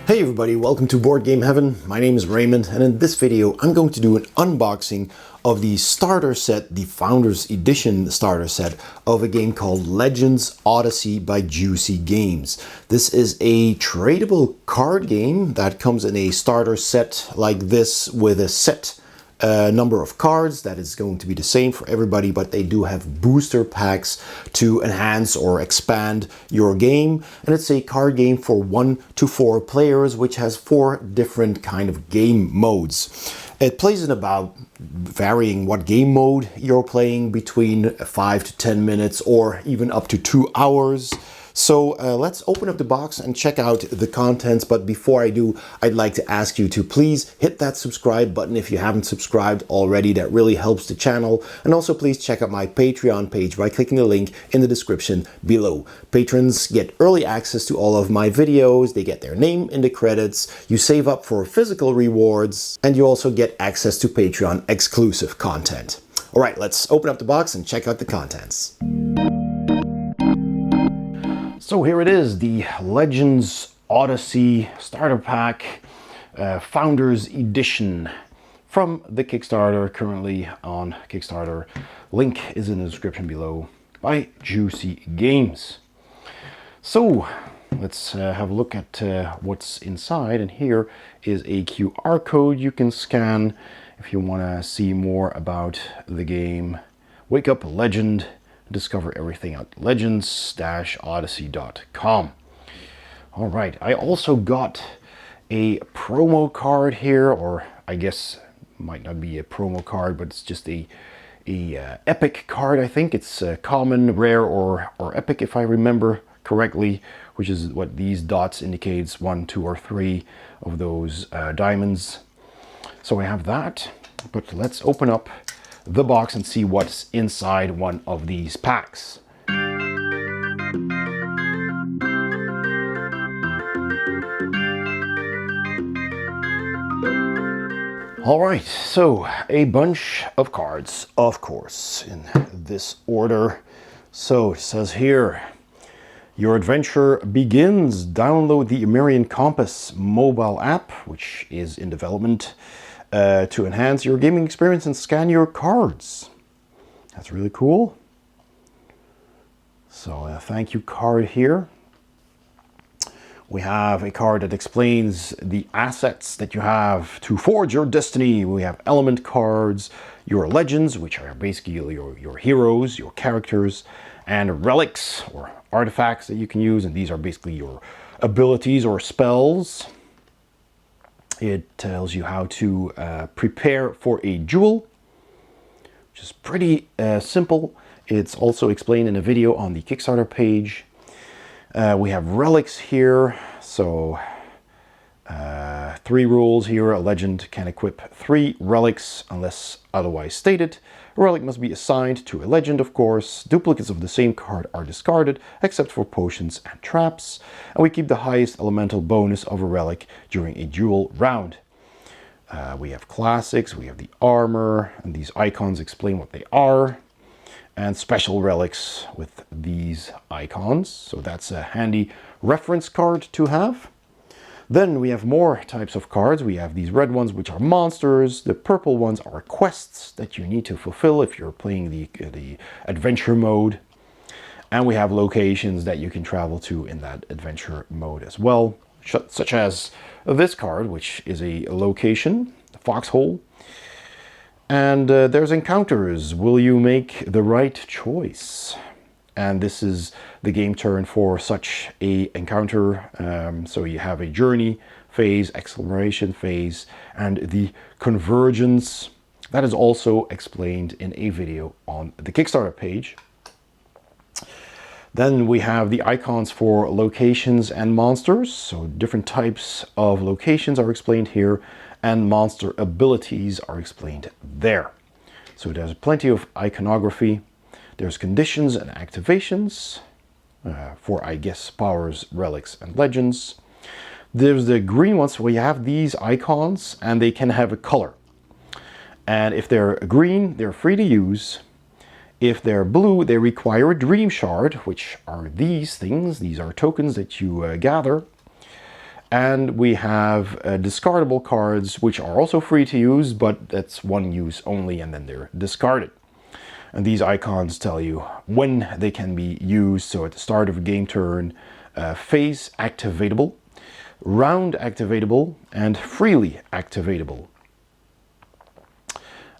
Hey everybody, welcome to Board Game Heaven. My name is Raymond, and in this video I'm going to do an unboxing of the starter set, the Founders Edition starter set of a game called Legends Odyssey by Juicy Games. This is a tradable card game that comes in a starter set like this with a set number of cards that is going to be the same for everybody, but they do have booster packs to enhance or expand your game. And it's a card game for 1 to 4 players, which has 4 different kind of game modes. It plays in about varying what game mode you're playing, between 5 to 10 minutes or even up to 2 hours. So let's open up the box and check out the contents. But before I do, I'd like to ask you to please hit that subscribe button if you haven't subscribed already. That really helps the channel. And also please check out my Patreon page by clicking the link in the description below. Patrons get early access to all of my videos. They get their name in the credits. You save up for physical rewards, and you also get access to Patreon exclusive content. All right, let's open up the box and check out the contents. So here it is, the Legends Odyssey Starter Pack Founders Edition from the Kickstarter, currently on Kickstarter. Link is in the description below, by Juicy Games. So let's have a look at what's inside, and here is a QR code you can scan if you want to see more about the game. Wake up legend. Discover everything at legends-odyssey.com. All right, I also got a promo card here, or I guess might not be a promo card, but it's just a epic card. I think it's common, rare, or epic, if I remember correctly, which is what these dots indicates: 1, 2, or 3 of those diamonds. So I have that, but let's open up the box and see what's inside one of these packs. All right, so a bunch of cards, of course, in this order. So it says here, your adventure begins. Download the Amerian Compass mobile app, which is in development, to enhance your gaming experience and scan your cards. That's really cool. So a thank you card here. We have a card that explains the assets that you have to forge your destiny. We have element cards, your legends, which are basically your heroes, your characters, and relics or artifacts that you can use. And these are basically your abilities or spells. It tells you how to prepare for a duel, which is pretty simple. It's also explained in a video on the Kickstarter page. We have relics here. So 3 rules here. A legend can equip 3 relics unless otherwise stated. A relic must be assigned to a legend, of course. Duplicates of the same card are discarded, except for potions and traps. And we keep the highest elemental bonus of a relic during a duel round. We have classics, we have the armor, and these icons explain what they are. And special relics with these icons. So that's a handy reference card to have. Then we have more types of cards. We have these red ones, which are monsters. The purple ones are quests that you need to fulfill if you're playing the adventure mode. And we have locations that you can travel to in that adventure mode as well, such as this card, which is a location, the foxhole. And there's encounters. Will you make the right choice? And this is the game turn for such a encounter. So you have a journey phase, exploration phase, and the convergence. That is also explained in a video on the Kickstarter page. Then we have the icons for locations and monsters. So different types of locations are explained here, and monster abilities are explained there. So there's plenty of iconography. There's conditions and activations for, I guess, powers, relics, and legends. There's the green ones where you have these icons and they can have a color. And if they're green, they're free to use. If they're blue, they require a dream shard, which are these things. These are tokens that you gather. And we have discardable cards, which are also free to use, but that's one use only, and then they're discarded. And these icons tell you when they can be used. So at the start of a game turn, phase activatable, round activatable, and freely activatable.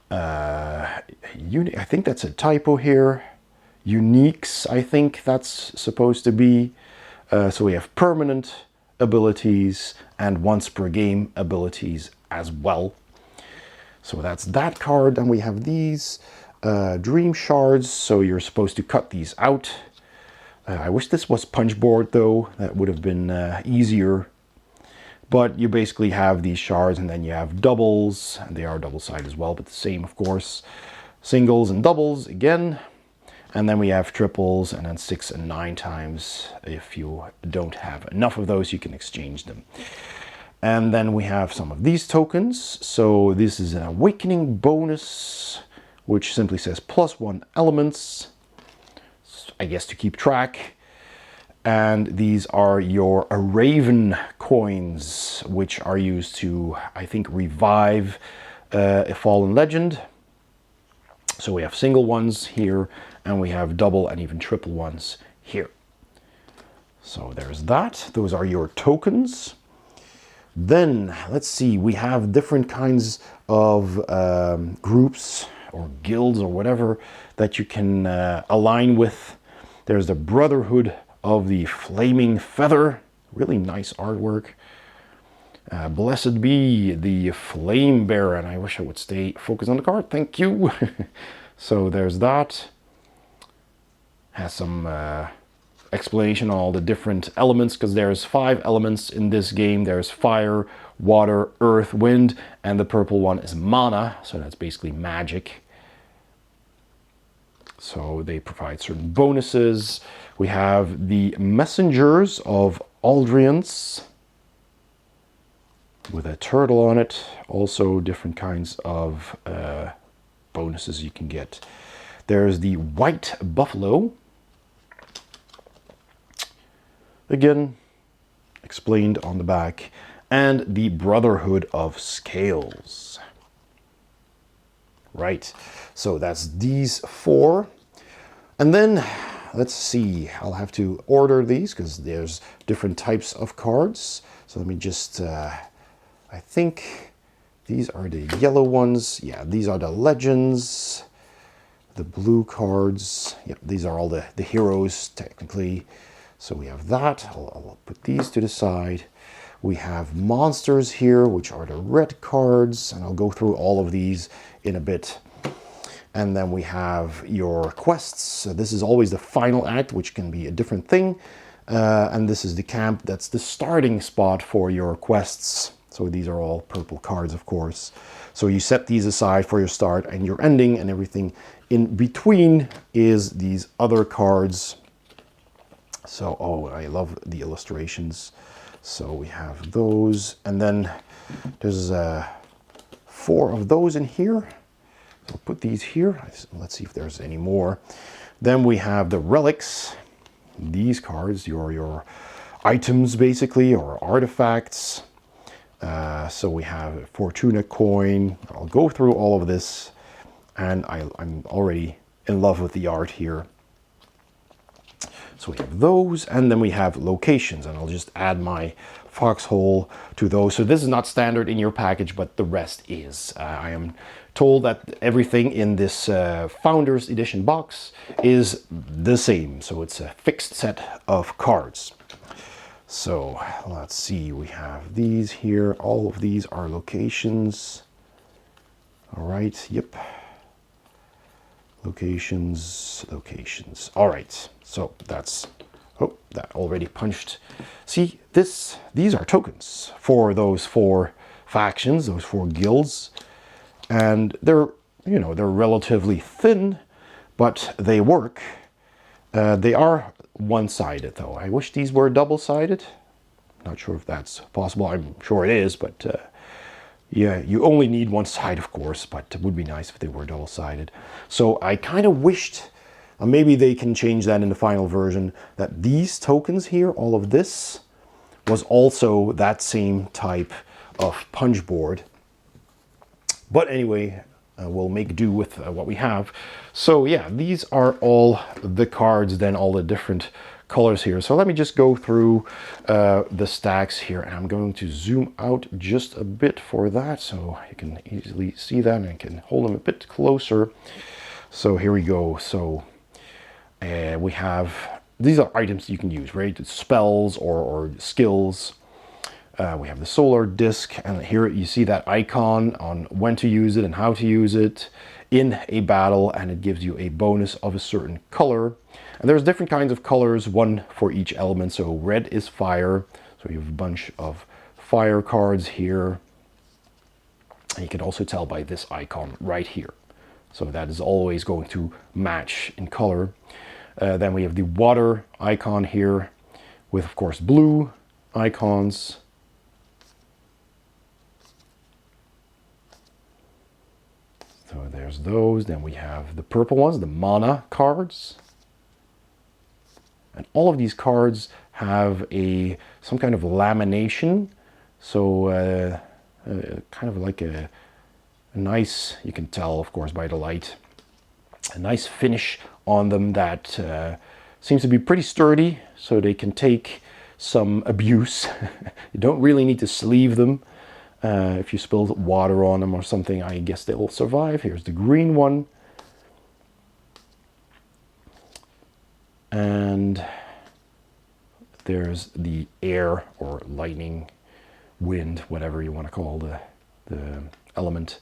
I think that's a typo here. Uniques, I think that's supposed to be. So we have permanent abilities and once per game abilities as well. So that's that card. And we have these dream shards. So you're supposed to cut these out. I wish this was punch board though. That would have been easier. But you basically have these shards, and then you have doubles, and they are double-sided as well, but the same, of course. Singles and doubles again. And then we have triples, and then 6 and 9 times. If you don't have enough of those, you can exchange them. And then we have some of these tokens. So this is an awakening bonus, which simply says +1 elements, I guess to keep track. And these are your Raven coins, which are used to, I think, revive a fallen legend. So we have single ones here, and we have double and even triple ones here. So there's that. Those are your tokens. Then, let's see, we have different kinds of groups or guilds or whatever that you can align with. There's the Brotherhood of the Flaming Feather. Really nice artwork. Blessed be the Flame Bearer. And I wish I would stay focused on the card. Thank you. So there's that. Has some explanation on all the different elements, because there's 5 elements in this game. There's fire, water, earth, wind, and the purple one is mana. So that's basically magic. So they provide certain bonuses. We have the Messengers of Aldriance with a turtle on it. Also different kinds of bonuses you can get. There's the White Buffalo. Again, explained on the back. And the Brotherhood of Scales. Right, so that's these 4. And then, let's see, I'll have to order these because there's different types of cards. So let me just, I think these are the yellow ones. Yeah, these are the legends. The blue cards. Yep, these are all the heroes, technically. So we have that. I'll put these to the side. We have monsters here, which are the red cards. And I'll go through all of these in a bit. And then we have your quests. So this is always the final act, which can be a different thing. And this is the camp. That's the starting spot for your quests. So these are all purple cards, of course. So you set these aside for your start and your ending, and everything in between is these other cards. So, oh, I love the illustrations. So we have those. And then there's 4 of those in here. I'll put these here. Let's see if there's any more. Then we have the relics. These cards, your items basically, or artifacts. So we have a Fortuna coin. I'll go through all of this, and I'm already in love with the art here. So we have those, and then we have locations, and I'll just add my foxhole to those. So this is not standard in your package, but the rest is. I am told that everything in this Founders Edition box is the same. So it's a fixed set of cards. So let's see, we have these here. All of these are locations. All right, yep. Locations. All right, so that's, oh, that already punched. See, these are tokens for those 4 factions, those 4 guilds. And they're, you know, they're relatively thin, but they work. They are one-sided though. I wish these were double-sided. Not sure if that's possible. I'm sure it is, but yeah, you only need one side, of course, but it would be nice if they were double-sided. So I kind of wished, maybe they can change that in the final version, that these tokens here, all of this, was also that same type of punch board. But anyway, we'll make do with what we have. So yeah, these are all the cards, then all the different colors here. So let me just go through the stacks here, and I'm going to zoom out just a bit for that so you can easily see that, and I can hold them a bit closer. So here we go. So we have, these are items you can use, right? It's spells or skills. We have the solar disc, and here you see that icon on when to use it and how to use it in a battle, and it gives you a bonus of a certain color. And there's different kinds of colors, one for each element. So red is fire, so you have a bunch of fire cards here. And you can also tell by this icon right here. So that is always going to match in color. Then we have the water icon here with, of course, blue icons. So there's those. Then we have the purple ones, the mana cards. And all of these cards have some kind of lamination. So kind of like a nice, you can tell, of course, by the light, a nice finish on them that seems to be pretty sturdy, so they can take some abuse. You don't really need to sleeve them. If you spill water on them or something, I guess they'll survive. Here's the green one. And there's the air or lightning, wind, whatever you want to call the element.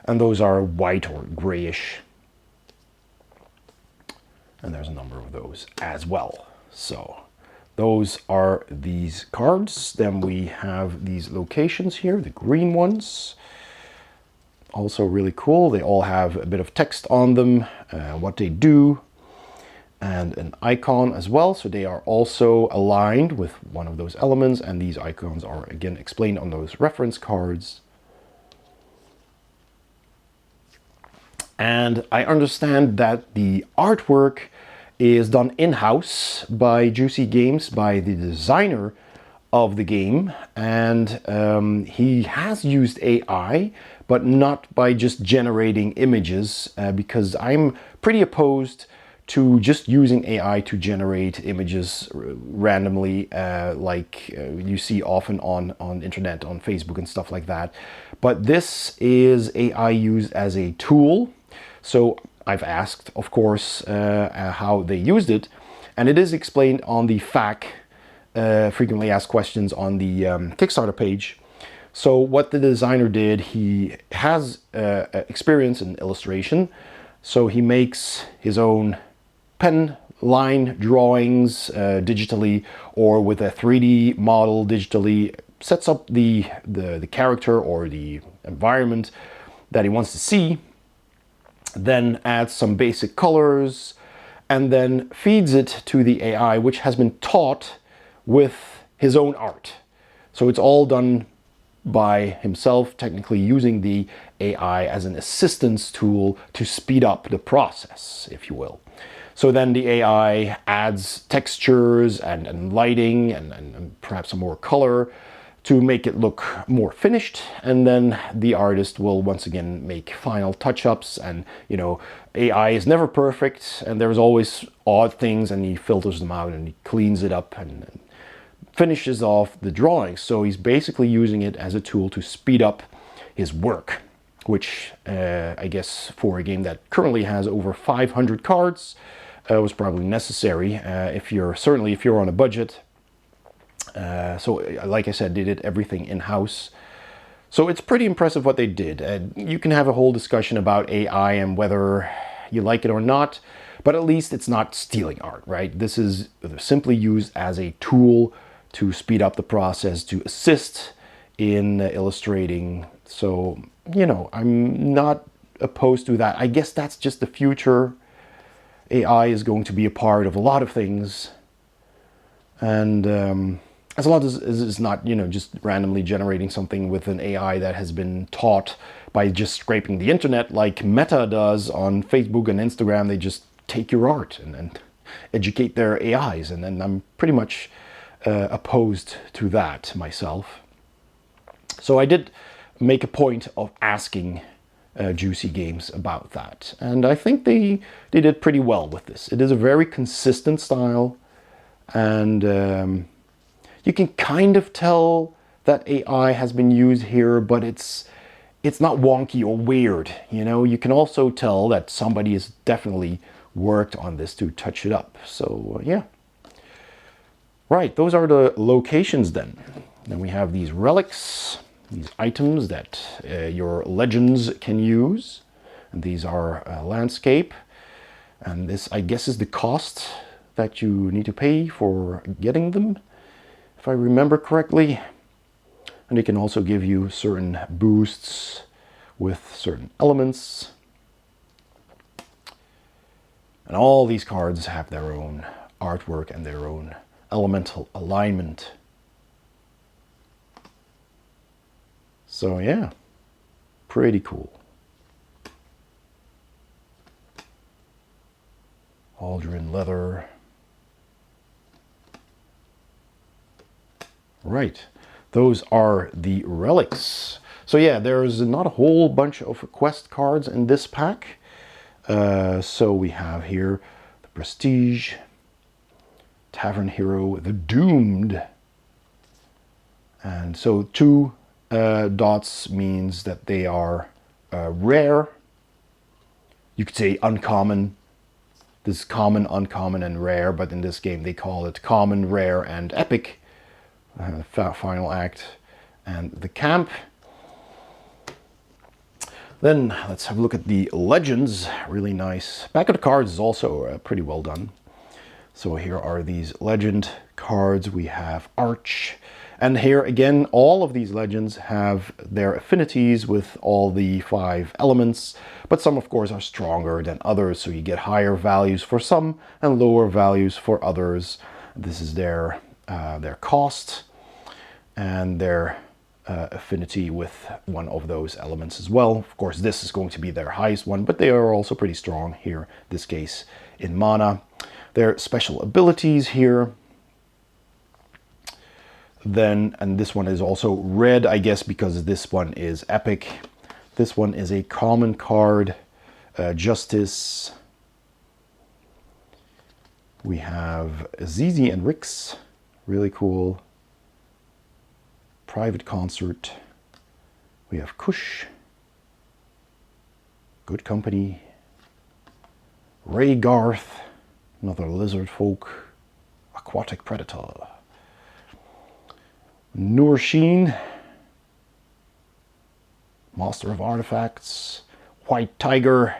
And those are white or grayish. And there's a number of those as well. So those are these cards. Then we have these locations here, the green ones. Also really cool. They all have a bit of text on them, what they do, and an icon as well. So they are also aligned with one of those elements, and these icons are again explained on those reference cards. And I understand that the artwork is done in-house by Juicy Games, by the designer of the game. And he has used AI, but not by just generating images, because I'm pretty opposed to just using AI to generate images randomly, like you see often on internet, on Facebook and stuff like that. But this is AI used as a tool. So I've asked, of course, how they used it, and it is explained on the FAQ, frequently asked questions on the Kickstarter page. So what the designer did, he has experience in illustration, so he makes his own pen line drawings digitally, or with a 3D model digitally, sets up the character or the environment that he wants to see, then adds some basic colors, and then feeds it to the AI, which has been taught with his own art. So it's all done by himself, technically using the AI as an assistance tool to speed up the process, if you will. So then the AI adds textures and lighting and perhaps some more color to make it look more finished, and then the artist will once again make final touch-ups. And you know, AI is never perfect, and there's always odd things, and he filters them out and he cleans it up and finishes off the drawing. So he's basically using it as a tool to speed up his work, which I guess for a game that currently has over 500 cards was probably necessary if you're on a budget. So like I said, they did everything in-house. So it's pretty impressive what they did. You can have a whole discussion about AI and whether you like it or not, but at least it's not stealing art, right? This is simply used as a tool to speed up the process, to assist in illustrating. So, you know, I'm not opposed to that. I guess that's just the future. AI is going to be a part of a lot of things. And as long as it's not, you know, just randomly generating something with an AI that has been taught by just scraping the internet like Meta does on Facebook and Instagram. They just take your art and educate their AIs. And then I'm pretty much opposed to that myself. So I did make a point of asking Juicy Games about that, and I think they did pretty well with this. It is a very consistent style, and you can kind of tell that AI has been used here, but it's not wonky or weird. You know, you can also tell that somebody has definitely worked on this to touch it up. So yeah. Right, those are the locations then. Then we have these relics, these items that your legends can use. And these are landscape. And this, I guess, is the cost that you need to pay for getting them, if I remember correctly. And they can also give you certain boosts with certain elements. And all these cards have their own artwork and their own elemental alignment. So yeah, pretty cool. Aldrin leather. Right, those are the relics. So yeah, there's not a whole bunch of quest cards in this pack. So we have here the Prestige, Tavern Hero, the Doomed. And so 2 dots means that they are rare. You could say uncommon. This is common, uncommon, and rare, but in this game they call it common, rare, and epic. Final act. And the Camp. Then let's have a look at the legends. Really nice. Back of the cards is also pretty well done. So here are these legend cards. We have Arch. And here again, all of these legends have their affinities with all the 5 elements, but some of course are stronger than others. So you get higher values for some and lower values for others. This is their cost and their affinity with one of those elements as well. Of course, this is going to be their highest one, but they are also pretty strong here, this case in mana. Their special abilities here. Then, and this one is also red, I guess, because this one is epic. This one is a common card, Justice. We have Zizi and Rix, really cool. Private Concert. We have Kush, Good Company. Ray Garth, another lizard folk. Aquatic Predator. Nursheen, Master of Artifacts. White Tiger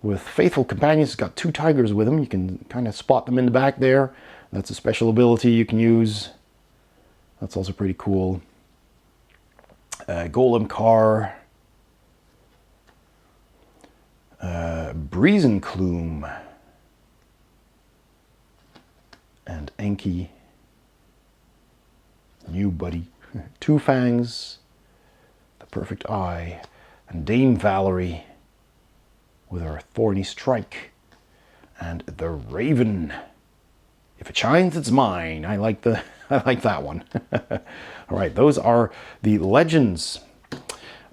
with Faithful Companions. It's got 2 tigers with him. You can kind of spot them in the back there. That's a special ability you can use. That's also pretty cool. Golem Car. Breezenclume. And Enki. New Buddy. 2 Fangs. The Perfect Eye. And Dame Valerie with her Thorny Strike. And the Raven. If it shines, it's mine. I like that one. All right, those are the legends.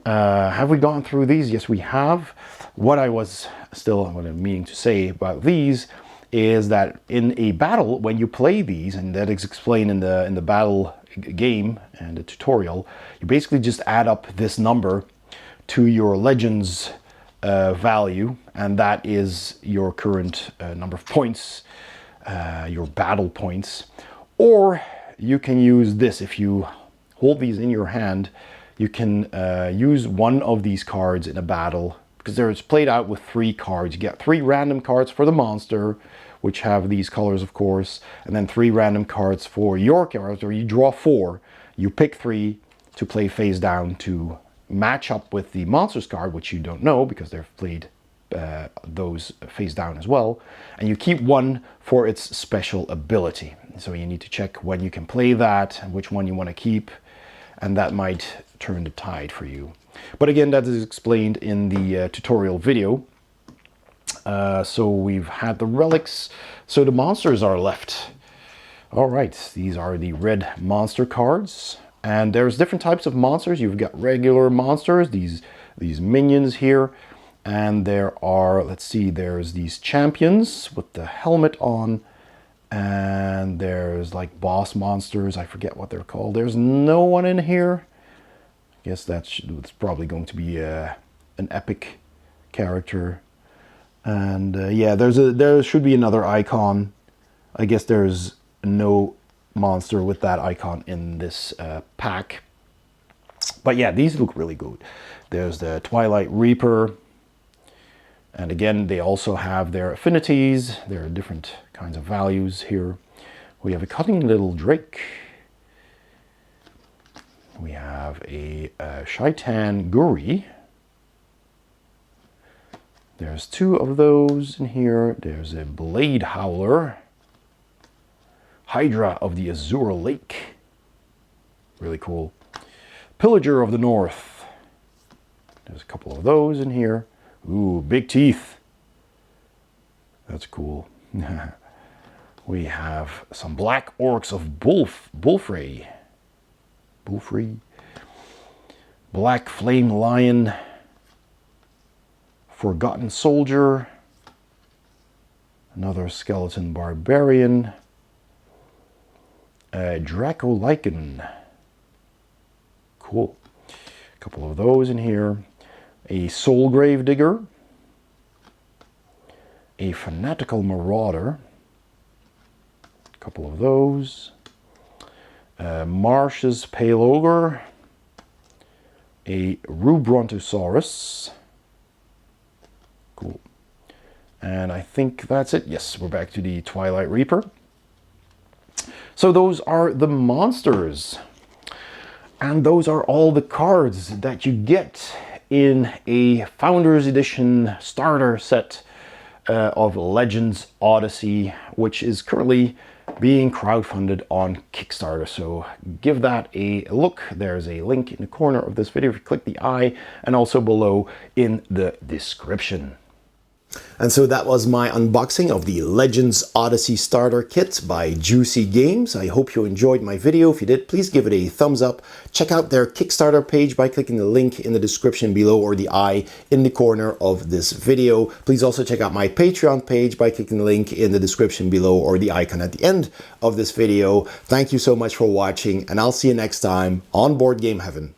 Have we gone through these? Yes, we have. What I was still meaning to say about these is that in a battle, when you play these, and that is explained in the battle game and the tutorial, you basically just add up this number to your legends value, and that is your current number of points, your battle points. Or you can use this. If you hold these in your hand, you can use one of these cards in a battle, because it's played out with 3 cards. You get 3 random cards for the monster, which have these colors, of course, and then 3 random cards for your character. You draw 4, you pick 3 to play face down to match up with the monster's card, which you don't know because they've played those face down as well, and you keep 1 for its special ability. So you need to check when you can play that and which one you want to keep, and that might turn the tide for you. But again, that is explained in the tutorial video. So we've had the relics. So the monsters are left. All right, these are the red monster cards. And there's different types of monsters. You've got regular monsters, these minions here. And there are, let's see, there's these champions with the helmet on. And there's like boss monsters. I forget what they're called. There's no one in here. I guess it's probably going to be an epic character. And yeah, there should be another icon. I guess there's no monster with that icon in this pack. But yeah, these look really good. There's the Twilight Reaper. And again, they also have their affinities. There are different kinds of values here. We have a cunning little drake. We have a Shaitan Guri. There's two of those in here. There's a Blade Howler. Hydra of the Azure Lake. Really cool. Pillager of the North. There's a couple of those in here. Ooh, big teeth. That's cool. We have some Black Orcs of Bulfrey. Black Flame Lion. Forgotten Soldier. Another Skeleton Barbarian. Dracolycan. Cool. A couple of those in here. A Soul Grave Digger. A Fanatical Marauder. A couple of those. Marsh's Pale Ogre. A Rubrontosaurus. Cool. And I think that's it. Yes, we're back to the Twilight Reaper. So those are the monsters. And those are all the cards that you get in a Founders Edition starter set of Legends Odyssey, which is currently being crowdfunded on Kickstarter. So give that a look. There's a link in the corner of this video if you click the eye, and also below in the description. And so that was my unboxing of the Legends Odyssey Starter Kit by Juicy Games. I hope you enjoyed my video. If you did, please give it a thumbs up. Check out their Kickstarter page by clicking the link in the description below or the eye in the corner of this video. Please also check out my Patreon page by clicking the link in the description below or the icon at the end of this video. Thank you so much for watching, and I'll see you next time on Board Game Heaven.